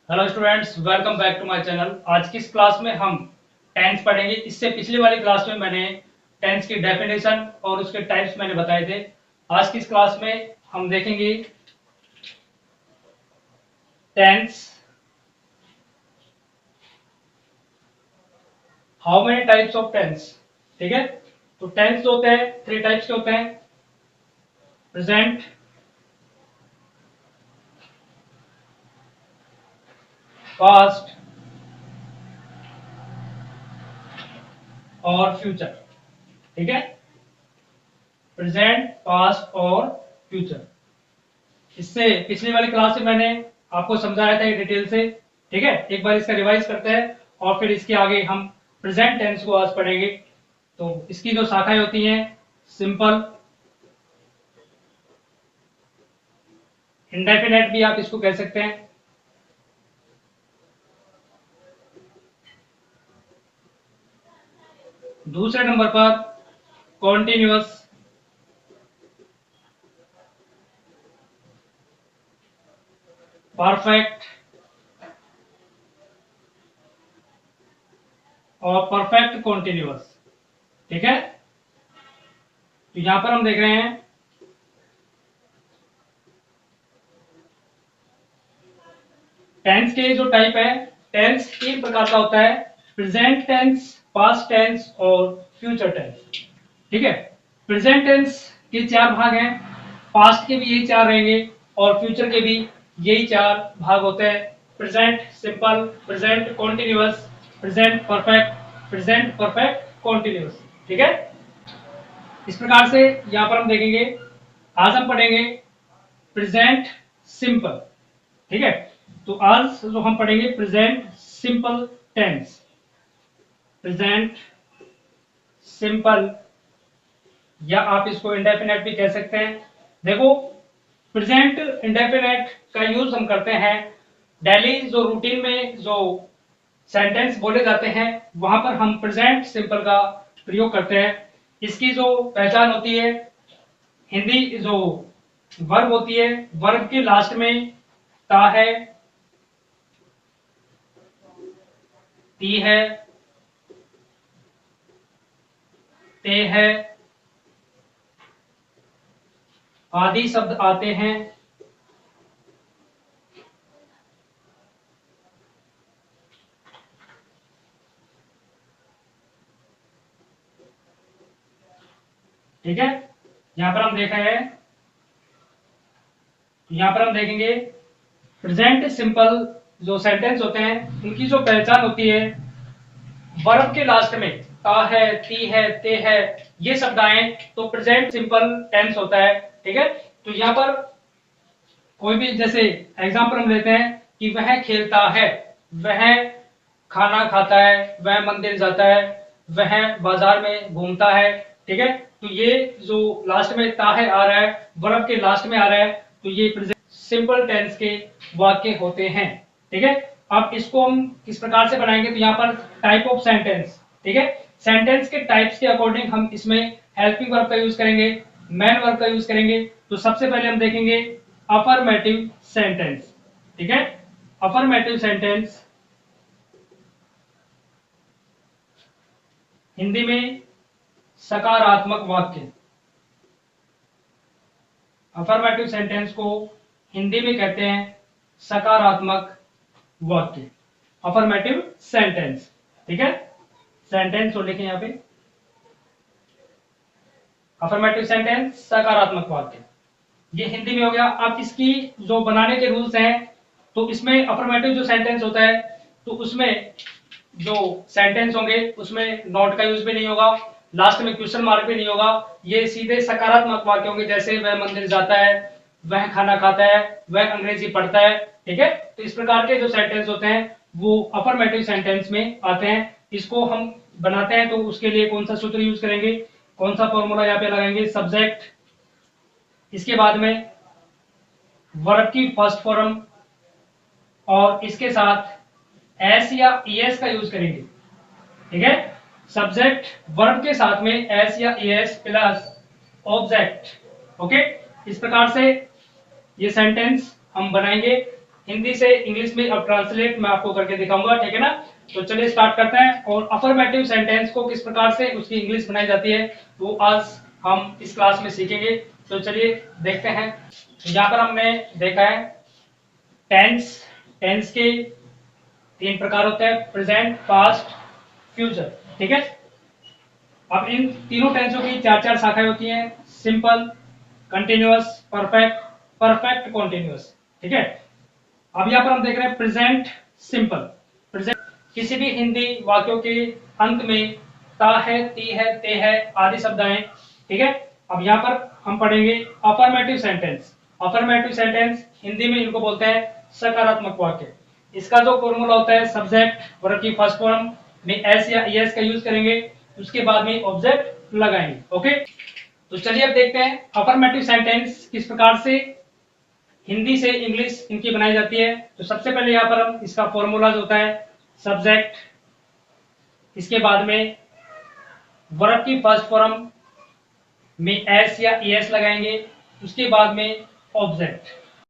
Hello students, welcome back to my channel. आज की इस क्लास में हम टेंस पढ़ेंगे। इससे पिछली वाली क्लास में मैंने टेंस की डेफिनेशन और उसके टाइप्स मैंने बताए थे। आज की इस क्लास में हम देखेंगे tense, how many types of tense. ठीक है, तो टेंस जो होते हैं 3 टाइप्स के होते हैं: प्रेजेंट, पास्ट और फ्यूचर। ठीक है, प्रेजेंट, पास्ट और फ्यूचर। इससे पिछली वाली क्लास में मैंने आपको समझाया था ये डिटेल से। ठीक है, एक बार इसका रिवाइज करते हैं और फिर इसके आगे हम प्रेजेंट टेंस को आज पढ़ेंगे। तो इसकी जो शाखाएं होती हैं: सिंपल, इंडेफिनेट भी आप इसको कह सकते हैं, दूसरे नंबर पर कॉन्टिन्यूअस, परफेक्ट और परफेक्ट कॉन्टिन्यूअस। ठीक है, तो यहां पर हम देख रहे हैं टेंस के जो टाइप है। टेंस 3 प्रकार का होता है: प्रेजेंट टेंस, पास्ट टेंस और फ्यूचर टेंस। ठीक है, प्रेजेंट टेंस के 4 भाग हैं, पास्ट के भी यही 4 रहेंगे और फ्यूचर के भी यही 4 भाग होते हैं: present simple, present continuous, present perfect, present perfect continuous. ठीक है, इस प्रकार से यहां पर हम देखेंगे। आज हम पढ़ेंगे प्रेजेंट सिंपल। ठीक है, तो आज जो हम पढ़ेंगे present simple tense. Present simple, या आप इसको इंडेफिनेट भी कह सकते हैं। देखो, प्रेजेंट इंडेफिनेट का यूज हम करते हैं डेली जो रूटीन में जो सेंटेंस बोले जाते हैं वहां पर हम प्रेजेंट सिंपल का प्रयोग करते हैं। इसकी जो पहचान होती है, हिंदी जो वर्ब होती है, वर्ब के लास्ट में ता है, ती है, ते है आदि शब्द आते हैं। ठीक है, यहां पर हम देख रहे हैं, यहां पर हम देखेंगे प्रेजेंट सिंपल जो सेंटेंस होते हैं उनकी जो पहचान होती है, वर्ब के लास्ट में ता है, ती है, ते है, ये शब्द आए तो प्रेजेंट सिंपल टेंस होता है। ठीक है, तो यहां पर कोई भी जैसे एग्जांपल हम लेते हैं कि वह खेलता है, वह खाना खाता है, वह मंदिर जाता है, वह बाजार में घूमता है। ठीक है, तो ये जो लास्ट में ता है आ रहा है, वर्ब के लास्ट में आ रहा है, तो ये प्रेजेंट सिंपल टेंस के वाक्य होते हैं। ठीक है, अब इसको हम किस प्रकार से बनाएंगे, तो यहाँ पर टाइप ऑफ सेंटेंस। ठीक है, सेंटेंस के टाइप्स के अकॉर्डिंग हम इसमें हेल्पिंग वर्ब का यूज करेंगे, मेन वर्ब का यूज करेंगे। तो सबसे पहले हम देखेंगे अफर्मेटिव सेंटेंस। ठीक है, अफर्मेटिव सेंटेंस हिंदी में सकारात्मक वाक्य। अफर्मेटिव सेंटेंस को हिंदी में कहते हैं सकारात्मक वाक्य, अफर्मेटिव सेंटेंस। ठीक है, सेंटेंस को लिखें यहां पे, अफर्मेटिव सेंटेंस सकारात्मक वाक्य, ये हिंदी में हो गया। अब इसकी जो बनाने के रूल्स हैं, तो इसमें अफर्मेटिव जो सेंटेंस होता है तो उसमें जो सेंटेंस होंगे उसमें नॉट का यूज भी नहीं होगा, लास्ट में क्वेश्चन मार्क भी नहीं होगा, ये सीधे सकारात्मक वाक्य होंगे। जैसे वह मंदिर जाता है, वह खाना खाता है, वह अंग्रेजी पढ़ता है। ठीक है, तो इस प्रकार के जो सेंटेंस होते हैं वो अफर्मेटिव सेंटेंस में आते हैं। इसको हम बनाते हैं तो उसके लिए कौन सा सूत्र यूज करेंगे, कौन सा फॉर्मूला यहाँ पे लगाएंगे, सब्जेक्ट, इसके बाद में वर्ब की फर्स्ट फॉर्म और इसके साथ एस या ईएस का यूज करेंगे। ठीक है, सब्जेक्ट वर्ब के साथ में एस या ईएस प्लस ऑब्जेक्ट। ओके, इस प्रकार से ये सेंटेंस हम बनाएंगे। हिंदी से इंग्लिश में अब ट्रांसलेट मैं आपको करके दिखाऊंगा, ठीक है ना। तो चलिए स्टार्ट करते हैं। और अफर्मेटिव सेंटेंस को किस प्रकार से उसकी इंग्लिश बनाई जाती है वो आज हम इस क्लास में सीखेंगे। तो चलिए देखते हैं। यहाँ पर हमने देखा है टेंस। टेंस के 3 प्रकार होते हैं, प्रेजेंट, पास्ट, फ्यूचर, ठीक है। अब इन तीनों टेंसों की 4 शाखाएं होती हैं, simple, continuous, perfect, perfect continuous, ठीक है। अब यहाँ पर हम देख रहे हैं प्रेजेंट सिंपल। प्रेजेंट किसी भी हिंदी वाक्यों के अंत में ता है, ती है, ते है आदि शब्द आए, ठीक है। अब यहाँ पर हम पढ़ेंगे affirmative sentence. Affirmative sentence Hindi में इनको बोलते हैं सकारात्मक वाक्य। इसका जो फॉर्मूला होता है, सब्जेक्ट वर्ब की फर्स्ट फॉर्म में एस या एस का यूज करेंगे, उसके बाद में ऑब्जेक्ट लगाएंगे, ओके। तो चलिए अब देखते हैं अफर्मेटिव सेंटेंस किस प्रकार से हिंदी से इंग्लिश इनकी बनाई जाती है। तो सबसे पहले यहाँ पर हम इसका फॉर्मूला जो होता है, सब्जेक्ट, इसके बाद में वर्ब की फर्स्ट फॉर्म में एस या एस लगाएंगे, उसके बाद में ऑब्जेक्ट,